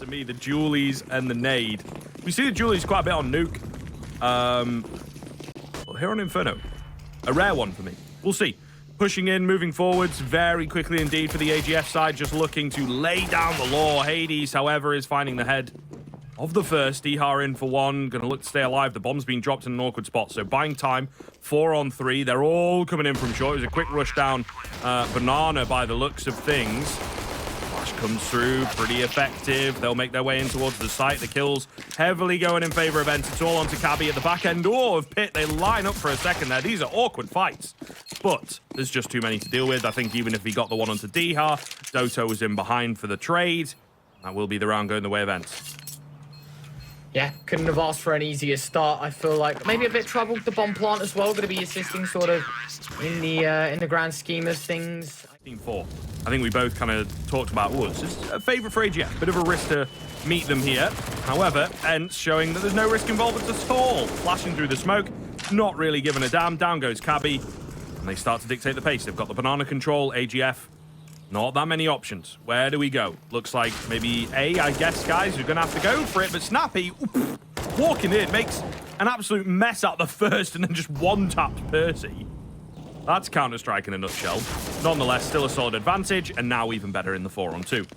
to me, the Julies and the nade. We see the Julies quite a bit on Nuke. Well, here on Inferno, a rare one for me. We'll see. Pushing in, moving forwards very quickly indeed for the AGF side, just looking to lay down the law. Hades, however, is finding the head of the first. dycha in for one, gonna look to stay alive. The bomb's being dropped in an awkward spot, so buying time. 4 on 3. They're all coming in from short. It was a quick rush down banana by the looks of things. Flash comes through, pretty effective. They'll make their way in towards the site. The kills heavily going in favor of ENCE. It's all onto Cabbi at the back end door of Pit. They line up for a second there. These are awkward fights, but there's just too many to deal with. I think even if he got the one onto dycha, Doto was in behind for the trade. That will be the round going the way of ENCE. Yeah, couldn't have asked for an easier start. I feel like maybe a bit troubled. The bomb plant as well, going to be assisting sort of in the grand scheme of things. Team 4. I think we both kind of talked about Woods. It's a favourite for AGF. Bit of a risk to meet them here. However, ENCE showing that there's no risk involved at all. Flashing through the smoke, not really giving a damn. Down goes Cabbi, and they start to dictate the pace. They've got the banana control. AGF, not that many options. Where do we go? Looks like maybe A, I guess, guys. We're going to have to go for it. But Snappi, walking in, makes an absolute mess out the first and then just one-taps PERCY. That's Counter-Strike in a nutshell. Nonetheless, still a solid advantage, and now even better in the 4-on-2.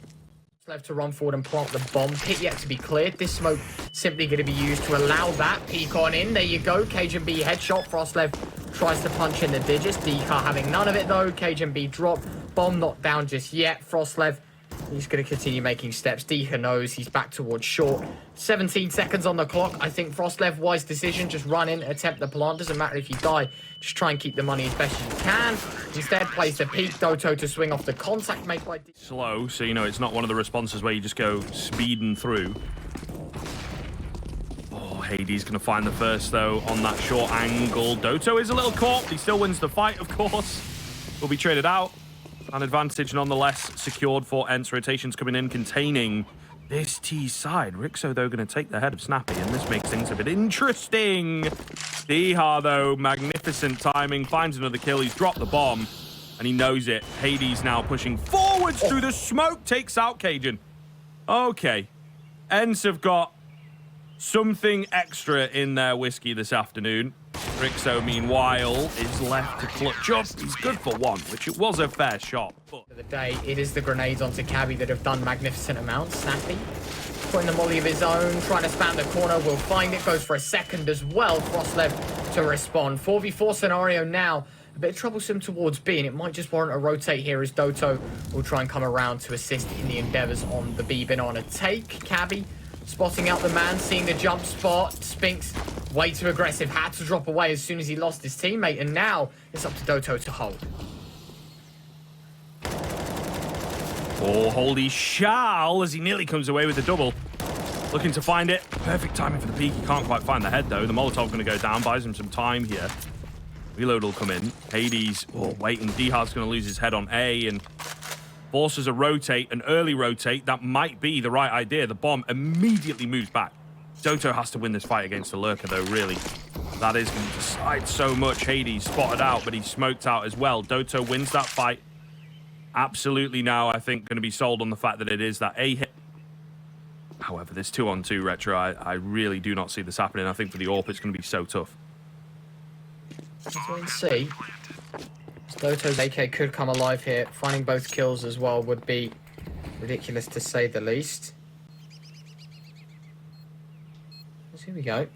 Left to run forward and plant the bomb. Pit yet to be cleared. This smoke simply going to be used to allow that. Peek on in. There you go. cajunb headshot. Frostlev tries to punch in the digits. dycha having none of it, though. cajunb drop. Bomb not down just yet. Frostlev, he's going to continue making steps. dycha knows he's back towards short. 17 seconds on the clock. I think Frostlev, wise decision. Just run in, attempt the plant. Doesn't matter if you die. Just try and keep the money as best as you can. Instead, plays the peak. Doto to swing off the contact made by slow, so you know it's not one of the responses where you just go speeding through. Oh, Hades gonna find the first though on that short angle. Doto is a little caught. He still wins the fight, of course. Will be traded out. An advantage nonetheless secured for ENCE. Rotations coming in, containing this T side. Ryxxo, though, going to take the head of Snappi, and this makes things a bit interesting. dycha, though, magnificent timing, finds another kill. He's dropped the bomb, and he knows it. Hades now pushing forwards through the smoke, takes out Cajun. Okay. ENCE have got something extra in their whiskey this afternoon. Ryxxo, meanwhile, is left to clutch up. He's good for one, which it was a fair shot. But for the day, it is the grenades onto Cabbi that have done magnificent amounts. Snappi putting the molly of his own, trying to span the corner, will find it, goes for a second as well. Frostlev to respond. 4v4 scenario now. A bit troublesome towards B, and it might just warrant a rotate here as Doto will try and come around to assist in the endeavors on the B banana take. Cabbi spotting out the man, seeing the jump spot. Spinx way too aggressive, had to drop away as soon as he lost his teammate, and now it's up to Doto to hold. Oh, holy shall, as he nearly comes away with the double. Looking to find it. Perfect timing for the peak. He can't quite find the head, though. The Molotov going to go down, buys him some time here. Reload will come in. Hades, waiting. dycha's going to lose his head on A, and forces a rotate, an early rotate. That might be the right idea. The bomb immediately moves back. Doto has to win this fight against the lurker, though, really. That is going to decide so much. Hades spotted out, but he's smoked out as well. Doto wins that fight. Absolutely now, I think, going to be sold on the fact that it is that A hit. However, this 2-on-2 retro, I really do not see this happening. I think for the AWP, it's going to be so tough. As we can see, Doto's AK could come alive here. Finding both kills as well would be ridiculous to say the least. So here we go.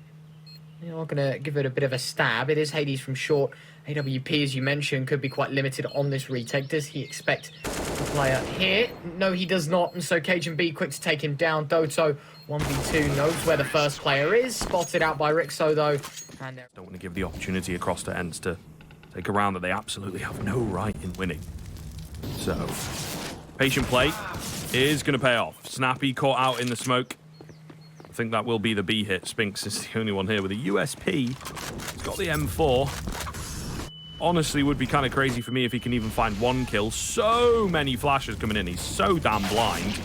You know, I'm going to give it a bit of a stab. It is Hades from short. AWP, as you mentioned, could be quite limited on this retake. Does he expect the player here? No, he does not. And so cajunb quick to take him down. Doto 1v2 knows where the first player is. Spotted out by Ryxxo, though. And don't want to give the opportunity across to ENCE to take a round that they absolutely have no right in winning. So, patient play is going to pay off. Snappi caught out in the smoke. I think that will be the B hit. Spinx is the only one here with a USP. He's got the M4. Honestly, would be kind of crazy for me if he can even find one kill. So many flashes coming in. He's so damn blind.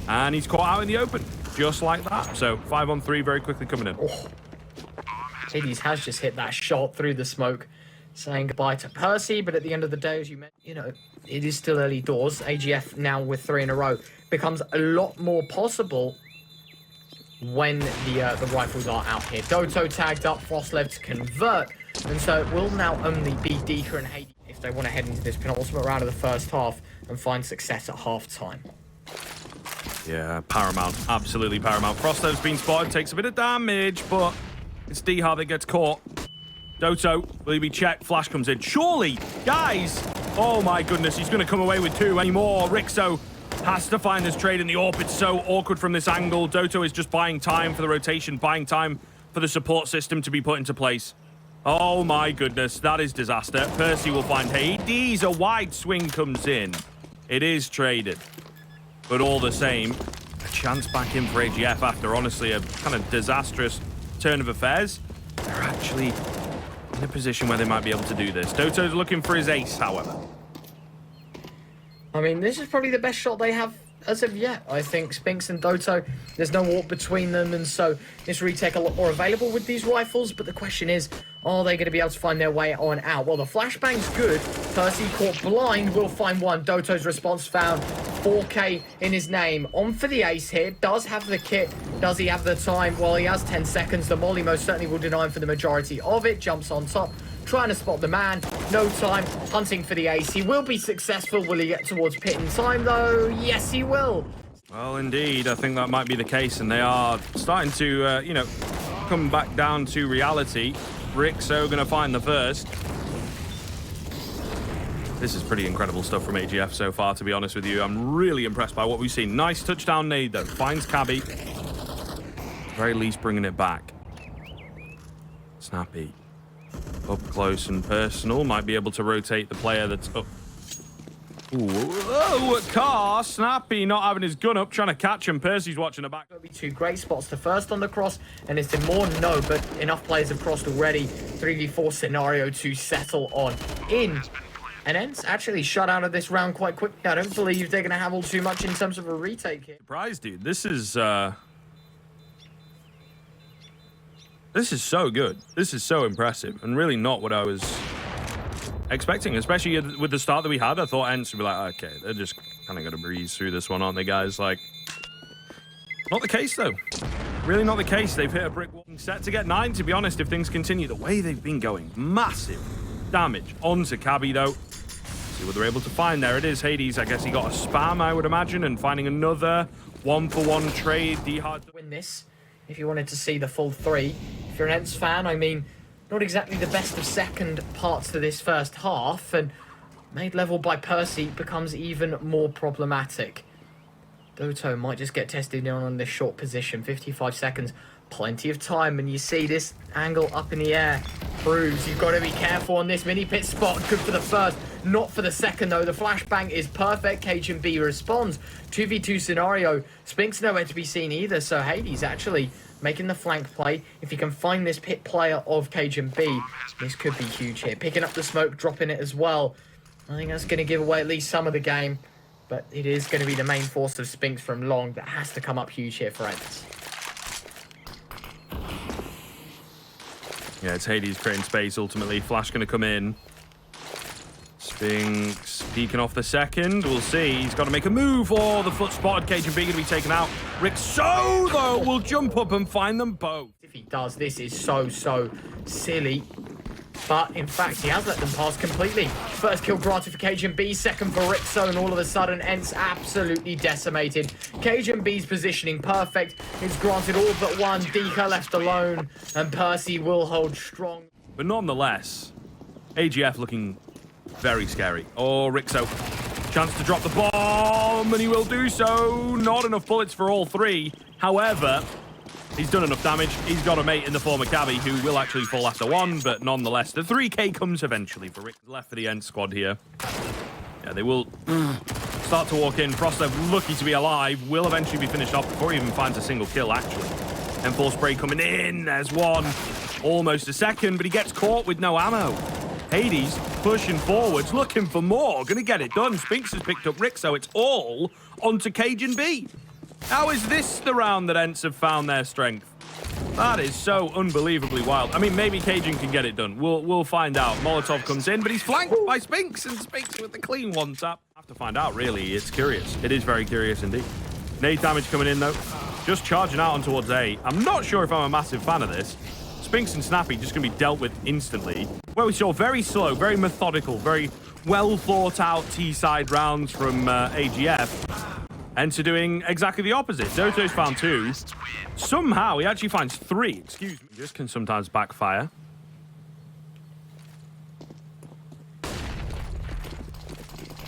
And he's caught out in the open. Just like that. So, 5-on-3 very quickly coming in. Oh. Hades has just hit that shot through the smoke, saying goodbye to PERCY, but at the end of the day, as you mentioned, you know, it is still early doors. AGF now with 3 in a row becomes a lot more possible when the rifles are out here. Doto tagged up, frostlev to convert, and so it will now only be dycha and Hades if they want to head into this penultimate round of the first half and find success at half-time. Yeah, paramount. Absolutely paramount. Frostlev's been spotted, takes a bit of damage, but it's dycha that gets caught. Doto, will he be checked? Flash comes in. Surely, guys! Oh my goodness, he's going to come away with 2 anymore. Ryxxo has to find this trade in the AWP. It's so awkward from this angle. Doto is just buying time for the rotation, buying time for the support system to be put into place. Oh my goodness, that is disaster. PERCY will find Hades. A wide swing comes in. It is traded. But all the same, a chance back in for AGF after honestly a kind of disastrous turn of affairs. They're actually in a position where they might be able to do this. Doto's looking for his ace, however. I mean, this is probably the best shot they have as of yet. I think Spinx and Doto, there's no warp between them, and so this retake a lot more available with these rifles, but the question is, are they going to be able to find their way on out? Well, the flashbang's good. PERCY caught blind, will find one. Doto's response found. 4K in his name. On for the ace here. Does have the kit. Does he have the time? Well, he has 10 seconds. The molly most certainly will deny him for the majority of it. Jumps on top. Trying to spot the man. No time. Hunting for the ace. He will be successful. Will he get towards pit in time, though? Yes, he will. Well, indeed. I think that might be the case, and they are starting to, you know, come back down to reality. Ryxxo going to find the first. This is pretty incredible stuff from AGF so far, to be honest with you. I'm really impressed by what we've seen. Nice touchdown nade, though. Finds Cabbi. At the very least, bringing it back. Snappi. Up close and personal. Might be able to rotate the player that's up. Ooh, oh, a car. Snappi not having his gun up, trying to catch him. PERCY's watching the back. That'll be 2 great spots. The first on the cross, and it's more no, but enough players have crossed already. 3v4 scenario to settle on in. And ENCE actually shut out of this round quite quickly. I don't believe they're going to have all too much in terms of a retake here. Surprise, dude. This is so good. This is so impressive, and really not what I was expecting, especially with the start that we had. I thought ENCE would be like, okay, they're just kind of going to breeze through this one, aren't they, guys? Like, not the case, though. Really not the case. They've hit a brick wall. Set to get 9, to be honest, if things continue the way they've been going. Massive damage onto Cabbi, though. See what they're able to find. There it is, Hades. I guess he got a spam, I would imagine, and finding another 1-for-1 trade. Hard to win this if you wanted to see the full 3. If you're an ENCE fan, I mean, not exactly the best of second parts to this first half, and made level by PERCY becomes even more problematic. Doto might just get tested in on this short position. 55 seconds, plenty of time, and you see this angle up in the air proves you've got to be careful on this mini pit spot. Good for the first, not for the second, though. The flashbang is perfect. cajunb responds. 2v2 scenario. Spinx nowhere to be seen either, so Hades actually making the flank play. If he can find this pit player of cajunb, this could be huge here. Picking up the smoke, dropping it as well. I think that's going to give away at least some of the game, but it is going to be the main force of Spinx from long that has to come up huge here for ENCE. Yeah, it's Hades creating space, ultimately. Flash going to come in. Spinx peeking off the second. We'll see. He's got to make a move. Oh, the foot spotted. cajunb going to be taken out. Ryxxo, though, will jump up and find them both. If he does, this is so silly. But, in fact, he has let them pass completely. First kill granted for cajunb, second for Ryxxo, and all of a sudden, ENCE absolutely decimated. cajunb's positioning perfect. It's granted all but one. dycha left alone, and PERCY will hold strong. But nonetheless, AGF looking very scary. Oh, Ryxxo. Chance to drop the bomb, and he will do so. Not enough bullets for all 3. However, he's done enough damage. He's got a mate in the form of Cabbi, who will actually fall after 1, but nonetheless, the 3K comes eventually for Ryxxo. Left for the ENCE squad here. Yeah, they will start to walk in. frostlev, lucky to be alive, will eventually be finished off before he even finds a single kill, actually. M4 spray coming in. There's one. Almost a second, but he gets caught with no ammo. Hades pushing forwards, looking for more. Going to get it done. Spinx has picked up Ryxxo. It's all onto cajunb. How is this the round that ENCE have found their strength? That is so unbelievably wild. I mean, maybe Cajun can get it done. We'll find out. Molotov comes in, but he's flanked by Spinx, and Spinx with the clean one tap. Have to find out, really. It's curious. It is very curious indeed. Nade damage coming in, though. just charging out on towards A. I'm not sure if I'm a massive fan of this. Spinx and Snappi just going to be dealt with instantly. Where we saw very slow, very methodical, very well thought out T-side rounds from AGF. ENCE doing exactly the opposite. Doto's found 2. Somehow he actually finds 3. Excuse me. This can sometimes backfire.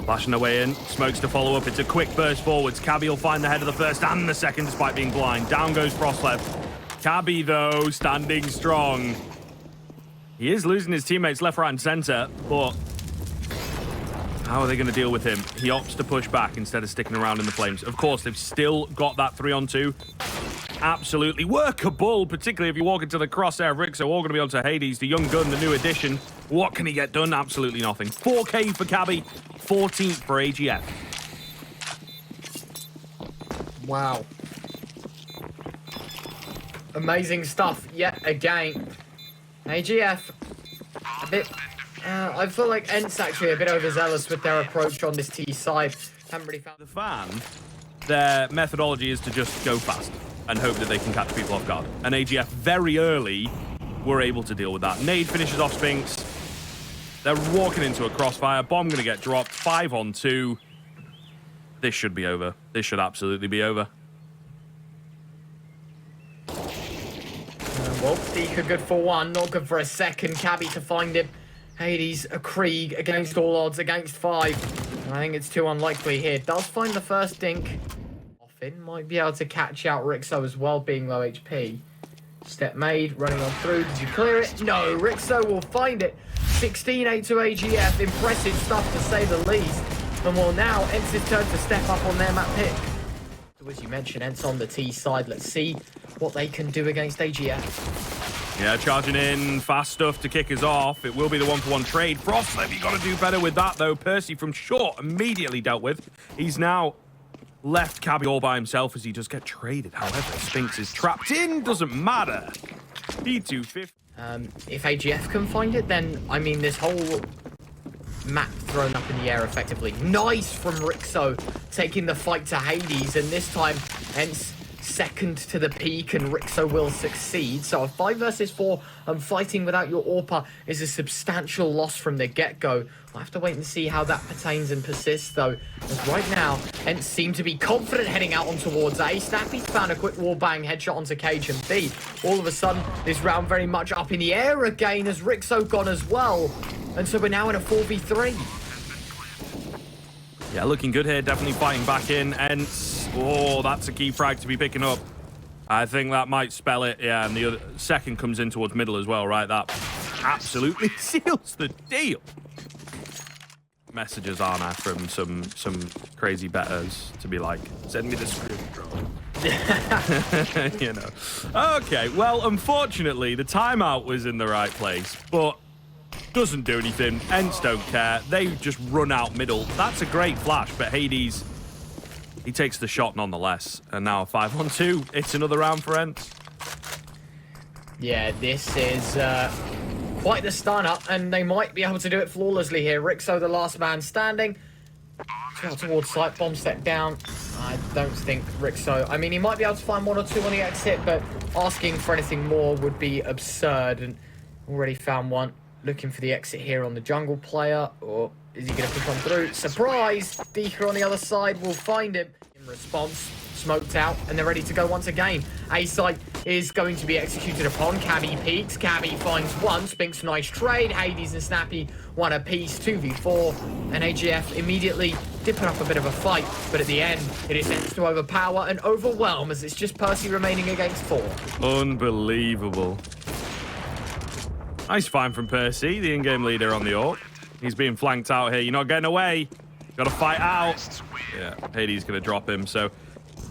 Flashing away in. Smokes to follow up. It's a quick burst forwards. Cabbi will find the head of the first and the second despite being blind. Down goes Frostlev. Cabbi, though, standing strong. He is losing his teammates left, right, and center, but how are they going to deal with him? He opts to push back instead of sticking around in the flames. Of course, they've still got that 3-on-2. Absolutely workable, particularly if you walk into the crosshair of Ryxxo. All going to be onto Hades, the young gun, the new addition. What can he get done? Absolutely nothing. 4K for Cabbi, 14th for AGF. Wow. Amazing stuff yet again. AGF, a bit... I feel like ENCE actually a bit overzealous with their approach on this T side. Haven't really found... The fan, their methodology is to just go fast and hope that they can catch people off guard. And AGF very early were able to deal with that. Nade finishes off Spinx. They're walking into a crossfire. Bomb going to get dropped. 5-on-2. This should be over. This should absolutely be over. Well, dycha good for 1, not good for a second. Cabbi to find him. Hades, a Krieg against all odds, against 5. And I think it's too unlikely here. Does find the first dink. Often might be able to catch out Ryxxo as well, being low HP. Step made, running on through. Did you clear it? No, Ryxxo will find it. 16-8 to AGF. Impressive stuff to say the least. And well, now ENCE's turn to step up on their map pick. So as you mentioned, ENCE on the T side. Let's see what they can do against AGF. Yeah, charging in, fast stuff to kick us off. It will be the 1-for-1 trade. Frostlev, you got to do better with that, though. PERCY from short, immediately dealt with. He's now left Cabbi all by himself as he does get traded. However, Spinx is trapped in, doesn't matter. P250. If AGF can find it, then, I mean, this whole map thrown up in the air effectively. Nice from Ryxxo, taking the fight to Hades, and this time, ENCE second to the peak, and Ryxxo will succeed. So a 5 versus 4 and fighting without your AWPer is a substantial loss from the get-go. I'll have to wait and see how that pertains and persists, though, as right now, ENCE seem to be confident heading out on towards A. Snappi's found a quick wallbang headshot onto cajunb. All of a sudden, this round very much up in the air again as Ryxxo gone as well. And so we're now in a 4v3. Yeah, looking good here. Definitely fighting back in. ENCE. Oh, that's a key frag to be picking up. I think that might spell it. Yeah, and the other second comes in towards middle as well, right? That absolutely seals the deal. Messages aren't I from some crazy betters to be like, send me the script, bro. You know. Okay, well, unfortunately, the timeout was in the right place, but doesn't do anything. ENCE don't care. They just run out middle. That's a great flash, but Hades, he takes the shot nonetheless. And now a 5-on-2. It's another round for ENCE. Yeah, this is quite the stun-up, and they might be able to do it flawlessly here. Ryxxo, the last man standing. Towards site, bomb set down. I don't think Ryxxo... I mean, he might be able to find 1 or 2 on the exit, but asking for anything more would be absurd. And already found 1. Looking for the exit here on the jungle player, or is he going to push on through? Surprise! dycha on the other side will find him. In response, smoked out, and they're ready to go once again. A site is going to be executed upon. Cabbi peeks. Cabbi finds 1. Spinx, nice trade. Hades and Snappi 1 apiece. 2v4. And AGF immediately did put up a bit of a fight, but at the end, it is ENCE to overpower and overwhelm as it's just PERCY remaining against 4. Unbelievable. Nice find from PERCY, the in-game leader on the AWP. He's being flanked out here. You're not getting away. Got to fight out. Yeah, Hades going to drop him, so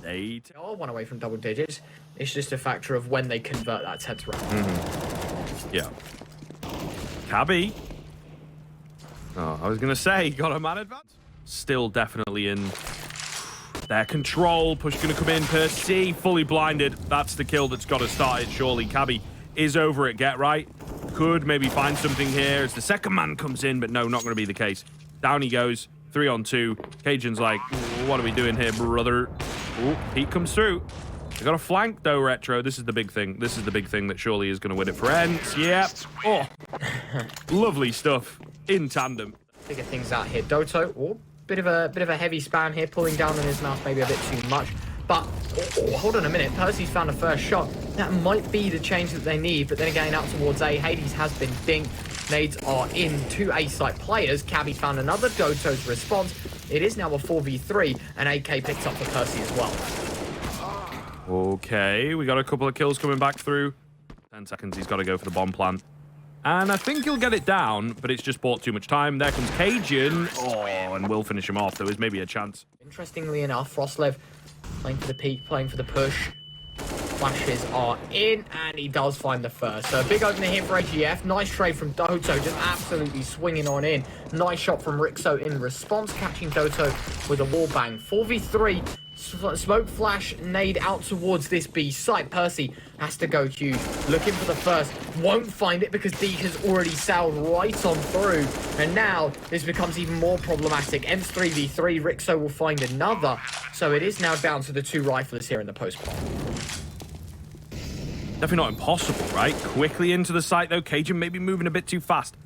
8. They are 1 away from double digits. It's just a factor of when they convert that 10th round. Yeah. Cabbi. Oh, I was going to say, got a man advance. Still definitely in their control. Push going to come in. PERCY fully blinded. That's the kill that's got to start it, surely. Cabbi is over it. Get right. Could maybe find something here as the second man comes in, but no, not going to be the case. Down he goes. 3-on-2. Cajun's like, what are we doing here, brother? Oh, Pete comes through. They got a flank though, Retro. This is the big thing. This is the big thing that surely is going to win it for ENCE. Yep. Oh, lovely stuff in tandem. Figure things out here. Doto, oh, bit of a heavy spam here, pulling down on his mouth maybe a bit too much. But hold on a minute. PERCY's found a first shot. That might be the change that they need. But then again, out towards A, Hades has been dinked. Nades are in two A site players. Cabbi found another Doto's response. It is now a 4v3, and AK picks up for PERCY as well. Okay, we got a couple of kills coming back through. 10 seconds, he's got to go for the bomb plant. And I think he'll get it down, but it's just bought too much time. There comes Cajun. Oh, and we'll finish him off. There is maybe a chance. Interestingly enough, Frostlev playing for the peak, playing for the push. Flashes are in, and he does find the first. So a big opener here for AGF. Nice trade from Doto, just absolutely swinging on in. Nice shot from Ryxxo in response, catching Doto with a wall bang. 4v3, smoke flash, nade out towards this B site. PERCY has to go huge, looking for the first. Won't find it because D has already sailed right on through. And now this becomes even more problematic. ENCE 3v3, Ryxxo will find another. So it is now down to the two riflers here in the post-pop. Definitely not impossible, right? Quickly into the site, though. Cajun may be moving a bit too fast.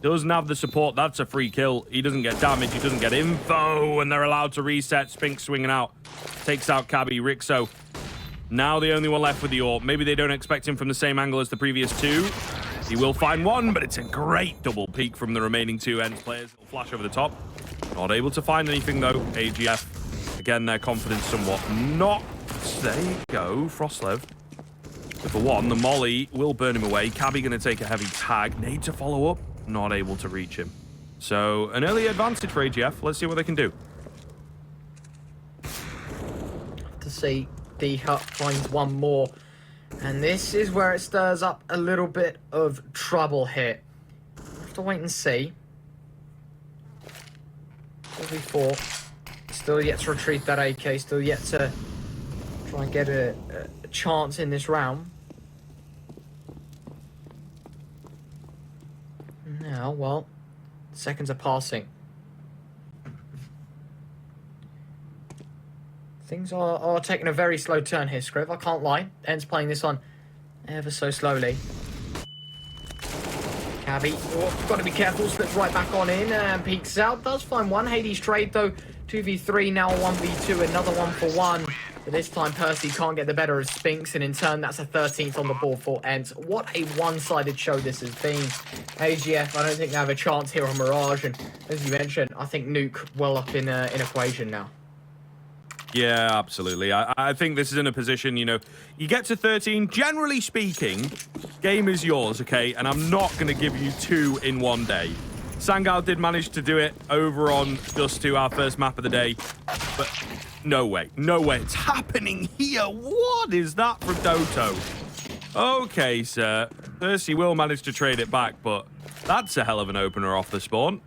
Doesn't have the support. That's a free kill. He doesn't get damage. He doesn't get info. And they're allowed to reset. Spinx swinging out. Takes out Cabbi. Ryxxo. Now the only one left with the AWP. Maybe they don't expect him from the same angle as the previous two. He will find one, but it's a great double peek from the remaining two ENCE players. Flash over the top. Not able to find anything, though. AGF. Again, their confidence somewhat not. There you go. Frostlev. For one, the molly will burn him away. Cabbi going to take a heavy tag. Need to follow up. Not able to reach him. So, an early advantage for AGF. Let's see what they can do. To see, dycha finds one more. And this is where it stirs up a little bit of trouble here. Have to wait and see. 4v4. Still yet to retrieve that AK. Still yet to try and get a chance in this round. Now, well, seconds are passing. Things are taking a very slow turn here, Scriv. I can't lie. ENCE playing this on ever so slowly. Cabbi, oh, got to be careful. Slips right back on in and peeks out. Does find one. Hades trade, though. 2v3, now 1v2. Another 1-for-1. But this time, PERCY can't get the better of Spinx, and in turn, that's a 13th on the board for ENCE. What a one-sided show this has been. AGF, I don't think they have a chance here on Mirage, and as you mentioned, I think Nuke well up in equation now. Yeah, absolutely. I think this is in a position, you know, you get to 13, generally speaking, game is yours, okay? And I'm not going to give you two in one day. Sangal did manage to do it over on Dust 2, our first map of the day, but no way, no way. It's happening here. What is that from Doto? Okay, sir. PERCY will manage to trade it back, but that's a hell of an opener off the spawn.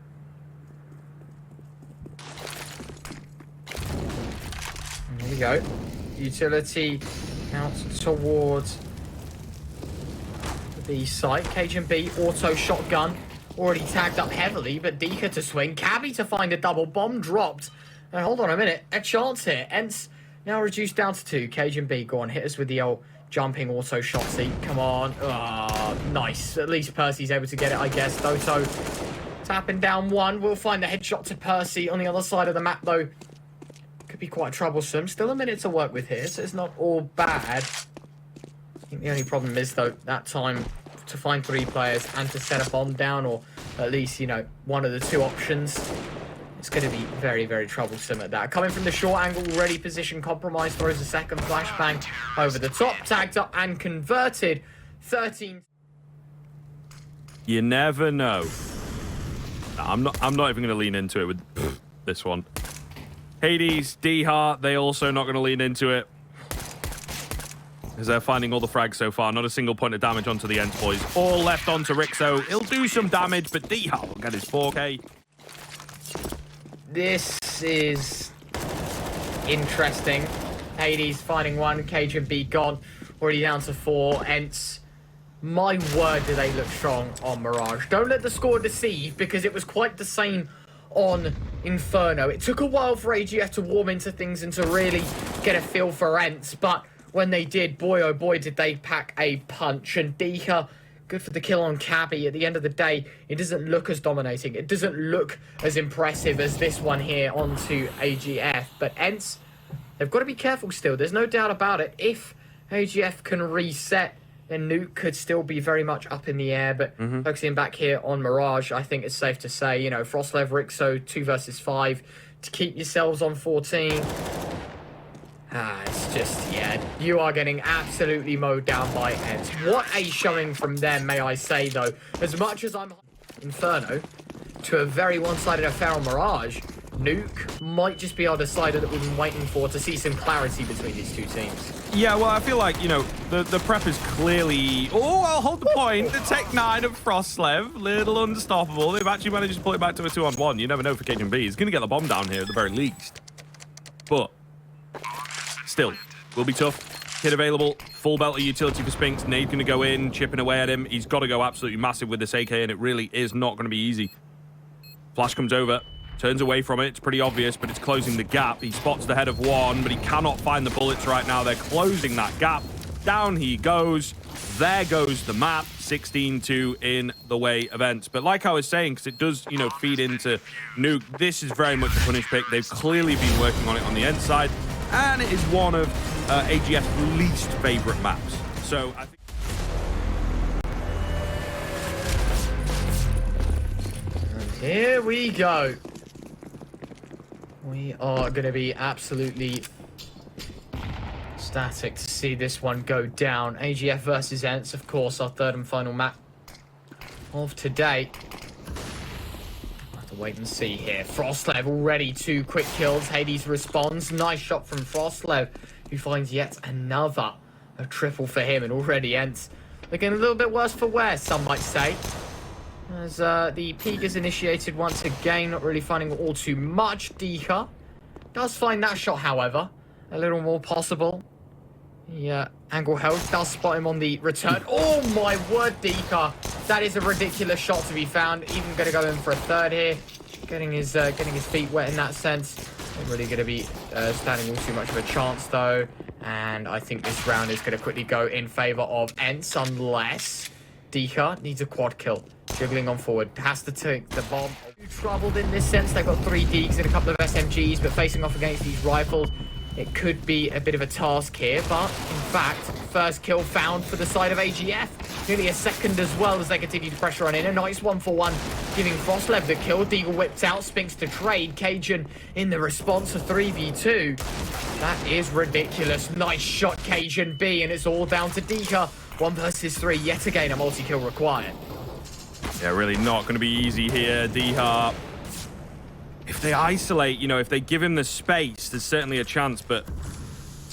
Here we go. Utility out towards the B site. cajunb, auto shotgun. Already tagged up heavily, but dycha to swing. Cabbi to find a double bomb dropped. And hold on a minute, a chance here. ENCE now reduced down to 2. cajunb, go on, hit us with the old jumping auto shot seat. Come on. Oh, nice. At least PERCY's able to get it, I guess. Doto tapping down one. We'll find the headshot to PERCY on the other side of the map, though. Could be quite troublesome. Still a minute to work with here, so it's not all bad. I think the only problem is, though, that time to find 3 players and to set a bomb down, or at least, you know, one of the 2 options. It's going to be very, very troublesome at that. Coming from the short angle, already position compromised, throws a second flashbang over the top, tagged up and converted. 13. You never know. No, I'm not even going to lean into it with this one. Hades, dycha, they also not going to lean into it. As they're finding all the frags so far. Not a single point of damage onto the ENCE boys. All left onto Ryxxo. He'll do some damage, but dycha will get his 4K. This is interesting. Hades finding one. cajunb gone. Already down to 4. ENCE. My word, do they look strong on Mirage. Don't let the score deceive, because it was quite the same on Inferno. It took a while for AGF to warm into things and to really get a feel for ENCE, but when they did, boy oh boy did they pack a punch. And dycha, good for the kill on Cabbi. At the end of the day, it doesn't look as dominating. It doesn't look as impressive as this one here onto AGF. But ENCE, they've got to be careful still. There's no doubt about it. If AGF can reset, then Nuke could still be very much up in the air. But focusing back here on Mirage, I think it's safe to say, you know, frostlev, Ryxxo, 2 versus 5 to keep yourselves on 14. It's just, yeah, you are getting absolutely mowed down by ENCE. What a showing from them, may I say, though. As much as I'm Inferno to a very one-sided affair on Mirage, Nuke might just be our decider that we've been waiting for to see some clarity between these two teams. Yeah, well, I feel like, you know, the prep is clearly... Oh, I'll hold the point. The Tech 9 of frostlev, little unstoppable. They've actually managed to pull it back to a 2-on-1. You never know for cajunb. He's going to get the bomb down here at the very least. But still, will be tough. Kid available, full belt of utility for Spinx. Nade going to go in, chipping away at him. He's got to go absolutely massive with this AK, and it really is not going to be easy. Flash comes over. Turns away from it. It's pretty obvious, but it's closing the gap. He spots the head of one, but he cannot find the bullets right now. They're closing that gap. Down he goes. There goes the map. 16-2 in the way of ENCE. But like I was saying, because it does, you know, feed into Nuke, this is very much a punish pick. They've clearly been working on it on the ENCE side, and it is one of AGF's least favorite maps. So I think... Here we go. We are going to be absolutely static to see this one go down. AGF versus ENCE, of course, our third and final map of today. We'll have to wait and see here. frostlev already 2 quick kills. Hades responds. Nice shot from frostlev, who finds yet another. A triple for him, and already ENCE looking a little bit worse for wear, some might say. As the peak is initiated once again, not really finding all too much. dycha does find that shot, however, a little more possible. The angle held does spot him on the return. Oh my word, dycha! That is a ridiculous shot to be found. Even going to go in for a third here, getting his feet wet in that sense. Not really going to be standing all too much of a chance though, and I think this round is going to quickly go in favor of ENCE unless dycha needs a quad kill. Dribbling on forward, has to take the bomb. Troubled in this sense. They've got 3 deags and a couple of SMGs, but facing off against these rifles, it could be a bit of a task here. But in fact, first kill found for the side of AGF. Nearly a second as well as they continue to pressure on in. A nice 1-for-1, giving frostlev the kill. deagle whipped out, Spinx to trade. cajunb in the response to 3v2. That is ridiculous. Nice shot, cajunb, and it's all down to dycha. 1 versus 3, yet again a multi-kill required. Yeah, really not going to be easy here. dycha, if they isolate, you know, if they give him the space, there's certainly a chance, but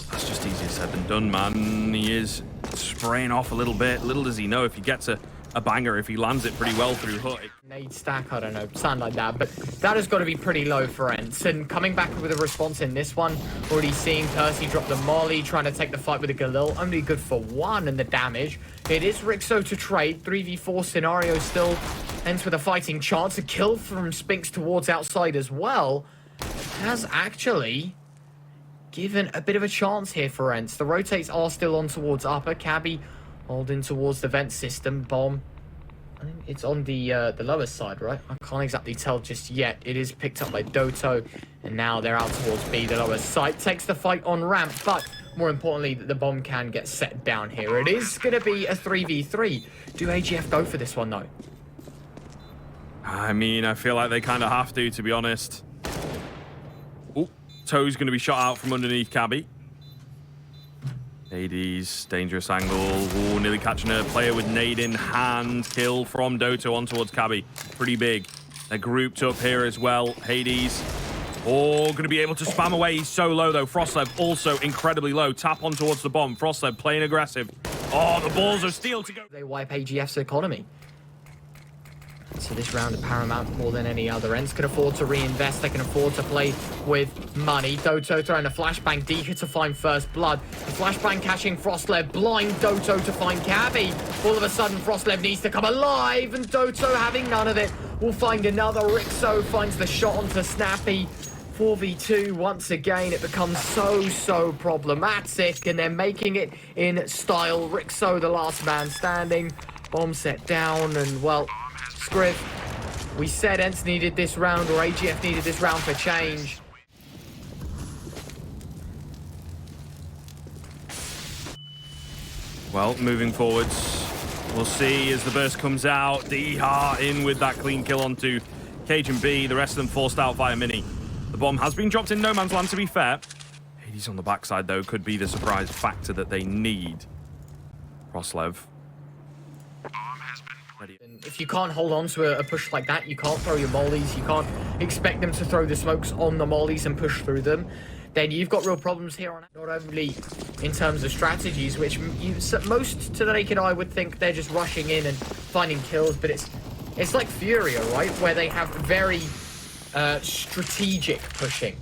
that's just easier said than done, man. He is spraying off a little bit. Little does he know if he gets a banger, if he lands it pretty well through hook. Nade stack, I don't know, sound like that, but that has got to be pretty low for ENCE. And coming back with a response in this one, already seeing PERCY drop the molly, trying to take the fight with the Galil, only good for 1 and the damage. It is Ryxxo to trade, 3v4 scenario still. ENCE with a fighting chance, a kill from Spinx towards outside as well. Has actually given a bit of a chance here for ENCE. The rotates are still on towards upper. Cabbi holding towards the vent system. Bomb, I think it's on the lower side, right? I can't exactly tell just yet. It is picked up by doto, and now they're out towards B. The lower side takes the fight on ramp, but more importantly, the bomb can get set down here. It is going to be a 3v3. Do AGF go for this one, though? I mean, I feel like they kind of have to be honest. Oh, Toe's going to be shot out from underneath Cabbi. Hades, dangerous angle. Ooh, nearly catching a player with nade in hand. Kill from doto on towards Cabbi. Pretty big. They're grouped up here as well. Hades. Oh, going to be able to spam away. He's so low, though. frostlev also incredibly low. Tap on towards the bomb. frostlev playing aggressive. Oh, the balls of steel to go. They wipe AGF's economy. So this round of paramount more than any other. ENCE can afford to reinvest. They can afford to play with money. doto throwing a flashbang. dycha to find first blood. The flashbang catching frostlev. Blind doto to find Cabbi. All of a sudden, frostlev needs to come alive, and doto having none of it will find another. Ryxxo finds the shot onto Snappi. 4v2, once again, it becomes so problematic, and they're making it in style. Ryxxo, the last man standing. Bomb set down, and, well, Scriv, we said ENCE needed this round, or AGF needed this round for change. Well, moving forwards, we'll see as the burst comes out. dycha in with that clean kill onto cajunb. The rest of them forced out via mini. The bomb has been dropped in no man's land, to be fair. Hades on the backside, though, could be the surprise factor that they need. Crosslev. If you can't hold on to a push like that, you can't throw your mollies, you can't expect them to throw the smokes on the mollies and push through them, then you've got real problems here on it. Not only in terms of strategies, which most to the naked eye would think they're just rushing in and finding kills, but it's like Furia, right? Where they have very strategic pushing.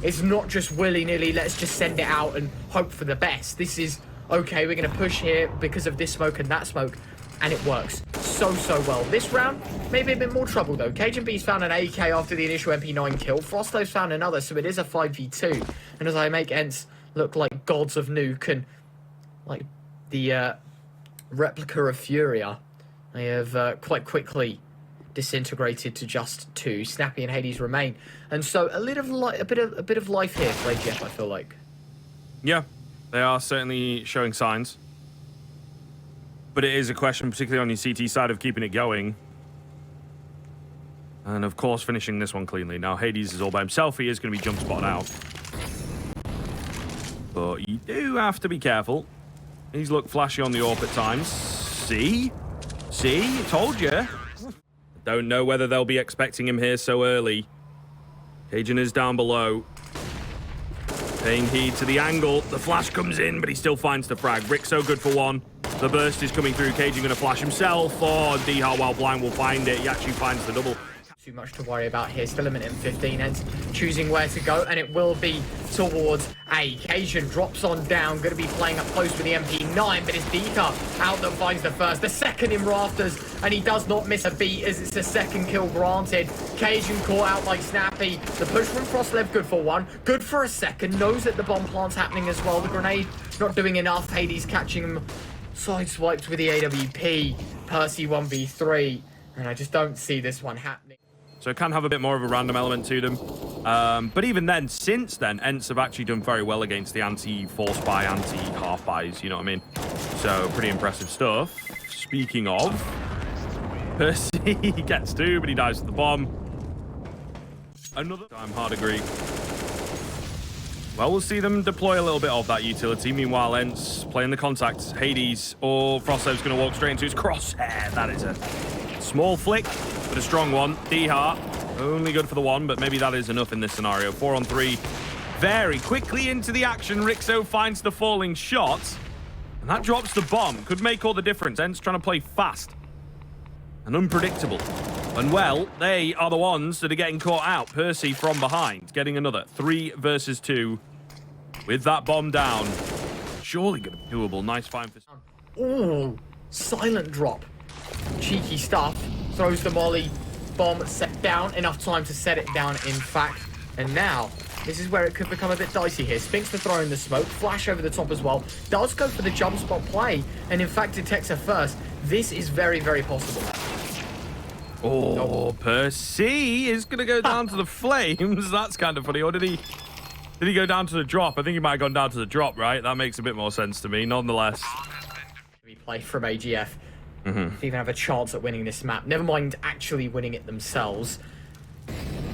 It's not just willy-nilly, let's just send it out and hope for the best. This is, okay, we're going to push here because of this smoke and that smoke, and it works so well. This round, maybe a bit more trouble though. cajunb's found an AK after the initial MP9 kill. Frostlow's found another, so it is a 5v2. And as I make ENCE look like gods of nuke and like the replica of Furia, they have quite quickly disintegrated to just 2. Snappi and Hades remain, and so a bit of life here for AGF, I feel like. Yeah, they are certainly showing signs. But it is a question, particularly on your CT side, of keeping it going. And, of course, finishing this one cleanly. Now, Hades is all by himself. He is going to be jump spotted out. But you do have to be careful. He's looked flashy on the AWP at times. See? See? Told you. Don't know whether they'll be expecting him here so early. Cajun is down below. Paying heed to the angle. The flash comes in, but he still finds the frag. Ryxxo good for one. The burst is coming through. Cajun going to flash himself. Oh, dycha, while blind, will find it. He actually finds the double. Too much to worry about here. Still a minute and 15. ENCE choosing where to go, and it will be towards A. Cajun drops on down. Going to be playing up close with the MP9, but it's dycha out that finds the first. The second in rafters, and he does not miss a beat as it's a second kill granted. Cajun caught out by Snappi. The push from Frostlev, good for one. Good for a second. Knows that the bomb plant's happening as well. The grenade not doing enough. Hades catching him. Sideswiped with the AWP. PERCY 1v3. And I just don't see this one happening. So it can have a bit more of a random element to them. But even then, since then, ENCE have actually done very well against the anti-force buy, anti-half buys, you know what I mean? So pretty impressive stuff. Speaking of, PERCY gets 2, but he dies to the bomb. Another time, hard agree. Well, we'll see them deploy a little bit of that utility. Meanwhile, ENCE playing the contacts. Hades or Frostlow's going to walk straight into his crosshair. That is a small flick, but a strong one. dycha, only good for the one, but maybe that is enough in this scenario. 4 on 3. Very quickly into the action. Ryxxo finds the falling shot, and that drops the bomb. Could make all the difference. ENCE trying to play fast and unpredictable. And, well, they are the ones that are getting caught out. PERCY from behind, getting another 3 versus 2 with that bomb down. Surely going to be doable. Nice find for... Ooh, silent drop. Cheeky stuff. Throws the molly. Bomb set down. Enough time to set it down, in fact. And now, this is where it could become a bit dicey here. Spinx to throw in the smoke. Flash over the top as well. Does go for the jump spot play. And, in fact, detects her first. This is very possible. Oh, PERCY is going to go down to the flames. That's kind of funny. Or did he go down to the drop? I think he might have gone down to the drop, right? That makes a bit more sense to me, nonetheless. Replay from AGF. They even have a chance at winning this map. Never mind actually winning it themselves.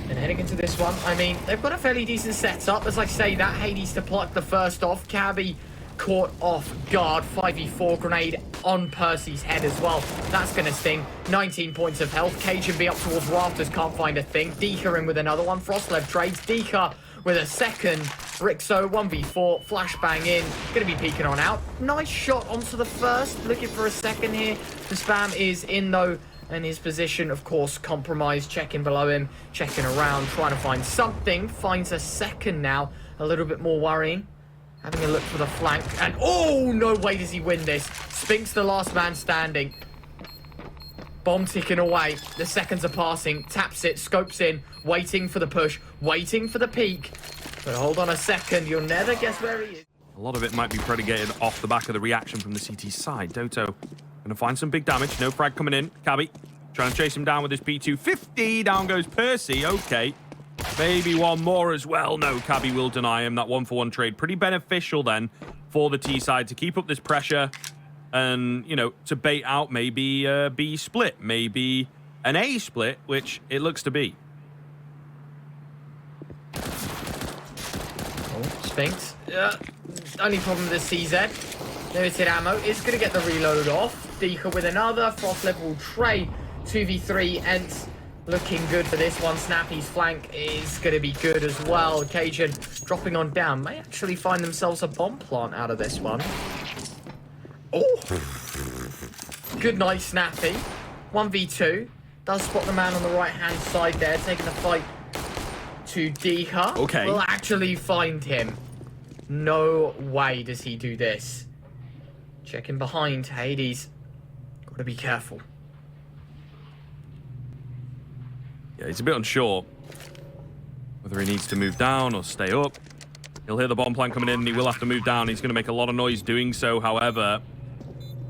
And heading into this one, I mean, they've got a fairly decent setup. As I say that, Hades to pluck the first off. Cabbi caught off guard. 5v4 grenade on PERCY's head as well. That's going to sting. 19 points of health. cajunb up towards rafters, can't find a thing. dycha in with another one. Frostlev trades. dycha with a second. Ryxxo 1v4. Flashbang in. Going to be peeking on out. Nice shot onto the first. Looking for a second here. The spam is in though. And his position, of course, compromised. Checking below him. Checking around. Trying to find something. Finds a second now. A little bit more worrying. Having a look for the flank, and oh, no way does he win this. Spinx the last man standing. Bomb ticking away. The seconds are passing. Taps it, scopes in, waiting for the push, waiting for the peek. But hold on a second, you'll never guess where he is. A lot of it might be predicated off the back of the reaction from the CT side. Doto gonna find some big damage. No frag coming in. Cabbi trying to chase him down with his P250. Down goes PERCY. Okay. Maybe one more as well. No, Cabbi will deny him. That 1-for-1 trade. Pretty beneficial then for the T side to keep up this pressure and, you know, to bait out maybe a B split, maybe an A split, which it looks to be. Oh, Spinx. Only problem with the CZ. Limited ammo is going to get the reload off. Dycha with another frost level trade. 2v3 ENCE looking good for this one. Snappi's flank is going to be good as well. Cajun dropping on down. May actually find themselves a bomb plant out of this one. Oh! Good night, Snappi. 1v2. Does spot the man on the right-hand side there, taking the fight to Dycha. Okay. Will actually find him. No way does he do this. Checking behind. Hades. Got to be careful. Yeah, he's a bit unsure whether he needs to move down or stay up. He'll hear the bomb plant coming in and he will have to move down. He's going to make a lot of noise doing so. However,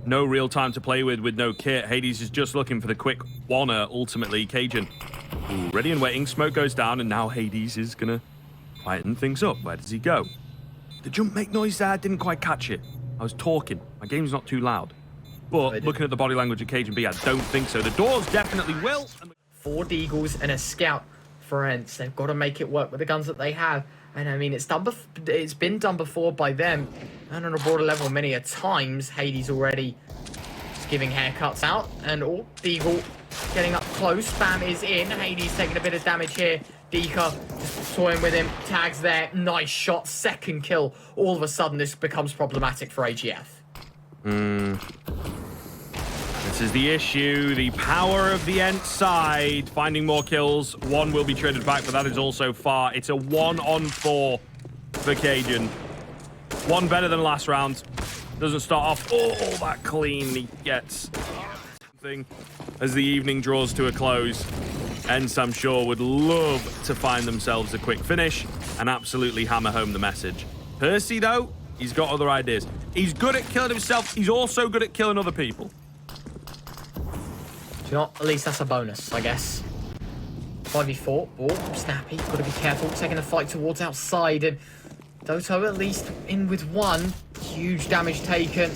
no real time to play with no kit. Hades is just looking for the quick one-er ultimately. Cajun, ooh, ready and waiting. Smoke goes down and now Hades is going to tighten things up. Where does he go? The jump make noise there. Didn't quite catch it. I was talking. My game's not too loud. But looking at the body language of cajunb, I don't think so. The doors definitely will. 4 deagles and a scout for ENCE. They've got to make it work with the guns that they have. And I mean, it's been done before by them. And on a broader level, many a times, Hades already is giving haircuts out. And oh, deagle getting up close. Spam is in. Hades taking a bit of damage here. Dycha just toying with him. Tags there. Nice shot. Second kill. All of a sudden, this becomes problematic for AGF. This is the issue. The power of the ENCE side. Finding more kills. One will be traded back, but that is also far. It's a 1-on-4 for Cajun. One better than last round. Doesn't start off all that clean. He gets something as the evening draws to a close. ENCE, I'm sure, would love to find themselves a quick finish and absolutely hammer home the message. PERCY, though, he's got other ideas. He's good at killing himself. He's also good at killing other people. Do you know what? At least that's a bonus, I guess. 5v4. Oh, Snappi. Got to be careful. Taking the fight towards outside. And Doto at least in with one. Huge damage taken.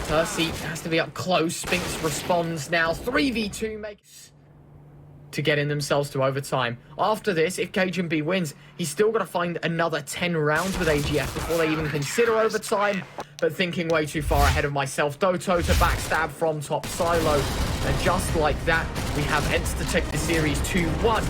PERCY has to be up close. Spinx responds now. 3v2 makes to getting themselves to overtime. After this, if cajunb wins, he's still got to find another 10 rounds with AGF before they even consider overtime. But thinking way too far ahead of myself. Doto to backstab from top silo. And just like that, we have ENCE to take the series 2-1.